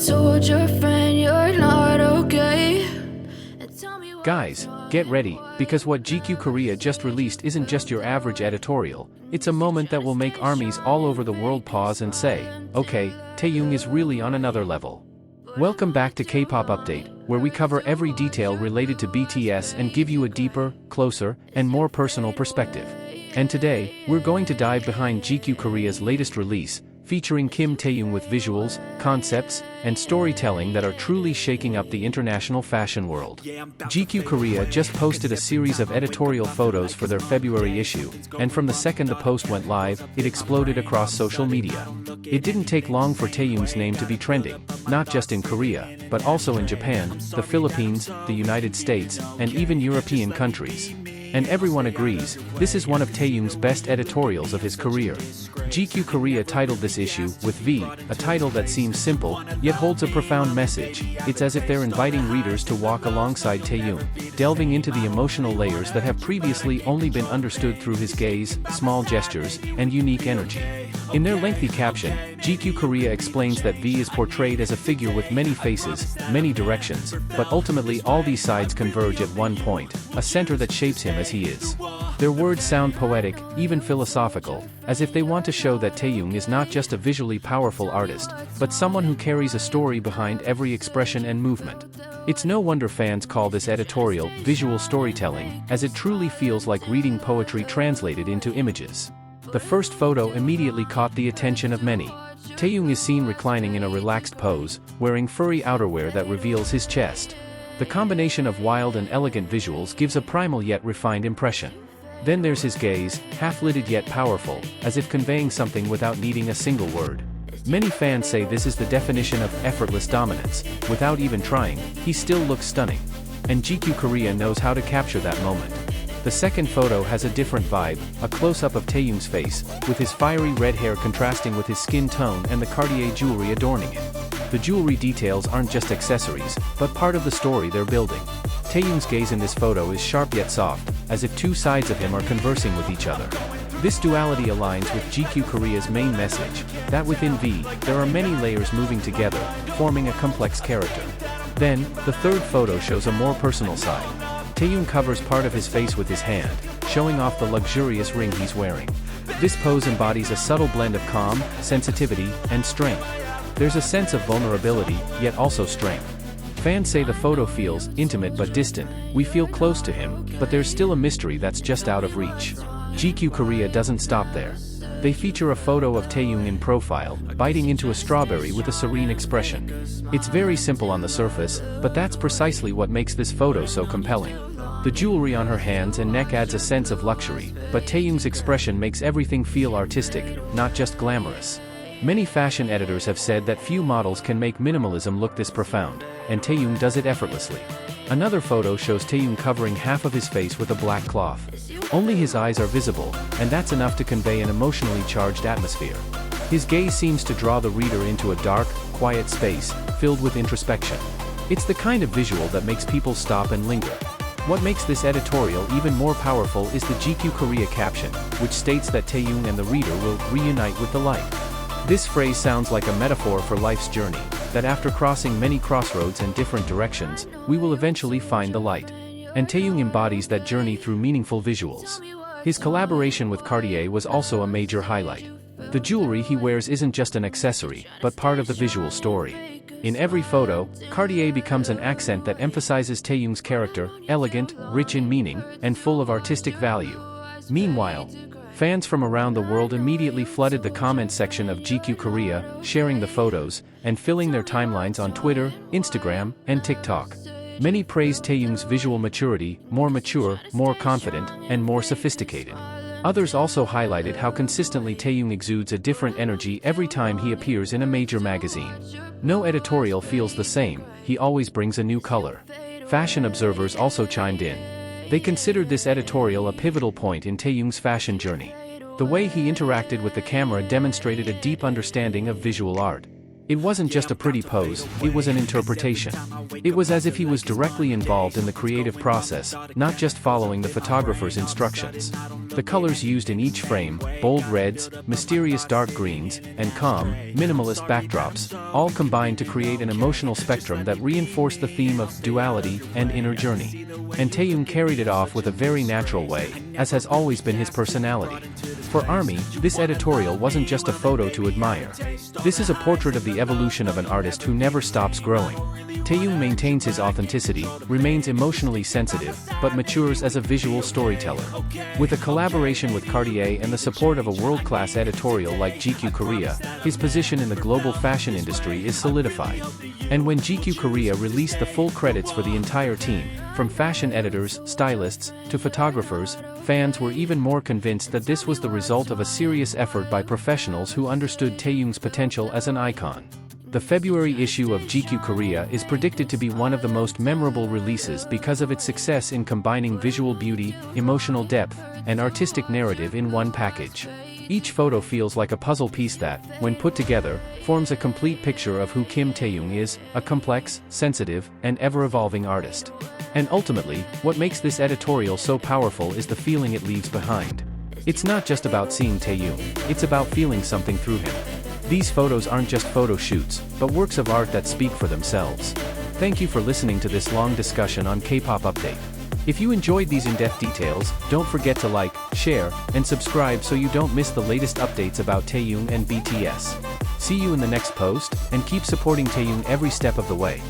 told your friend you're not okay. Guys, get ready, because what GQ Korea just released isn't just your average editorial, it's a moment that will make armies all over the world pause and say, okay, Taehyung is really on another level. Welcome back to K-pop Update, where we cover every detail related to BTS and give you a deeper, closer, and more personal perspective. And today, we're going to dive behind GQ Korea's latest release, featuring Kim Taehyung with visuals, concepts, and storytelling that are truly shaking up the international fashion world. GQ Korea just posted a series of editorial photos for their February issue, and from the second the post went live, it exploded across social media. It didn't take long for Taehyung's name to be trending, not just in Korea, but also in Japan, the Philippines, the United States, and even European countries. And everyone agrees, this is one of Taehyung's best editorials of his career. GQ Korea titled this issue, with V, a title that seems simple, yet holds a profound message. It's as if they're inviting readers to walk alongside Taehyung, delving into the emotional layers that have previously only been understood through his gaze, small gestures, and unique energy. In their lengthy caption, GQ Korea explains that V is portrayed as a figure with many faces, many directions, but ultimately all these sides converge at one point, a center that shapes him as he is. Their words sound poetic, even philosophical, as if they want to show that Taehyung is not just a visually powerful artist, but someone who carries a story behind every expression and movement. It's no wonder fans call this editorial visual storytelling, as it truly feels like reading poetry translated into images. The first photo immediately caught the attention of many. Taehyung is seen reclining in a relaxed pose, wearing furry outerwear that reveals his chest. The combination of wild and elegant visuals gives a primal yet refined impression. Then there's his gaze, half-lidded yet powerful, as if conveying something without needing a single word. Many fans say this is the definition of effortless dominance. Without even trying, he still looks stunning. And GQ Korea knows how to capture that moment. The second photo has a different vibe, a close-up of Taehyung's face, with his fiery red hair contrasting with his skin tone and the Cartier jewelry adorning it. The jewelry details aren't just accessories, but part of the story they're building. Taehyung's gaze in this photo is sharp yet soft, as if two sides of him are conversing with each other. This duality aligns with GQ Korea's main message, that within V, there are many layers moving together, forming a complex character. Then, the third photo shows a more personal side. Taehyung covers part of his face with his hand, showing off the luxurious ring he's wearing. This pose embodies a subtle blend of calm, sensitivity, and strength. There's a sense of vulnerability, yet also strength. Fans say the photo feels intimate but distant. We feel close to him, but there's still a mystery that's just out of reach. GQ Korea doesn't stop there. They feature a photo of Taehyung in profile, biting into a strawberry with a serene expression. It's very simple on the surface, but that's precisely what makes this photo so compelling. The jewelry on her hands and neck adds a sense of luxury, but Taehyung's expression makes everything feel artistic, not just glamorous. Many fashion editors have said that few models can make minimalism look this profound, and Taehyung does it effortlessly. Another photo shows Taehyung covering half of his face with a black cloth. Only his eyes are visible, and that's enough to convey an emotionally charged atmosphere. His gaze seems to draw the reader into a dark, quiet space, filled with introspection. It's the kind of visual that makes people stop and linger. What makes this editorial even more powerful is the GQ Korea caption, which states that Taehyung and the reader will reunite with the light. This phrase sounds like a metaphor for life's journey, that after crossing many crossroads and different directions, we will eventually find the light. And Taehyung embodies that journey through meaningful visuals. His collaboration with Cartier was also a major highlight. The jewelry he wears isn't just an accessory, but part of the visual story. In every photo, Cartier becomes an accent that emphasizes Taehyung's character, elegant, rich in meaning, and full of artistic value. Meanwhile, fans from around the world immediately flooded the comment section of GQ Korea, sharing the photos, and filling their timelines on Twitter, Instagram, and TikTok. Many praised Taehyung's visual maturity, more mature, more confident, and more sophisticated. Others also highlighted how consistently Taehyung exudes a different energy every time he appears in a major magazine. No editorial feels the same, he always brings a new color. Fashion observers also chimed in. They considered this editorial a pivotal point in Taehyung's fashion journey. The way he interacted with the camera demonstrated a deep understanding of visual art. It wasn't just a pretty pose, it was an interpretation. It was as if he was directly involved in the creative process, not just following the photographer's instructions. The colors used in each frame, bold reds, mysterious dark greens, and calm, minimalist backdrops, all combine to create an emotional spectrum that reinforce the theme of duality and inner journey. And Taehyung carried it off with a very natural way, as has always been his personality. For ARMY, this editorial wasn't just a photo to admire. This is a portrait of the evolution of an artist who never stops growing. Taehyung maintains his authenticity, remains emotionally sensitive, but matures as a visual storyteller. With a collaboration with Cartier and the support of a world-class editorial like GQ Korea, his position in the global fashion industry is solidified. And when GQ Korea released the full credits for the entire team, from fashion editors, stylists, to photographers, fans were even more convinced that this was the result of a serious effort by professionals who understood Taehyung's potential as an icon. The February issue of GQ Korea is predicted to be one of the most memorable releases because of its success in combining visual beauty, emotional depth, and artistic narrative in one package. Each photo feels like a puzzle piece that, when put together, forms a complete picture of who Kim Taehyung is, a complex, sensitive, and ever-evolving artist. And ultimately, what makes this editorial so powerful is the feeling it leaves behind. It's not just about seeing Taehyung, it's about feeling something through him. These photos aren't just photo shoots, but works of art that speak for themselves. Thank you for listening to this long discussion on K-pop Update. If you enjoyed these in-depth details, don't forget to like, share, and subscribe so you don't miss the latest updates about Taehyung and BTS. See you in the next post, and keep supporting Taehyung every step of the way.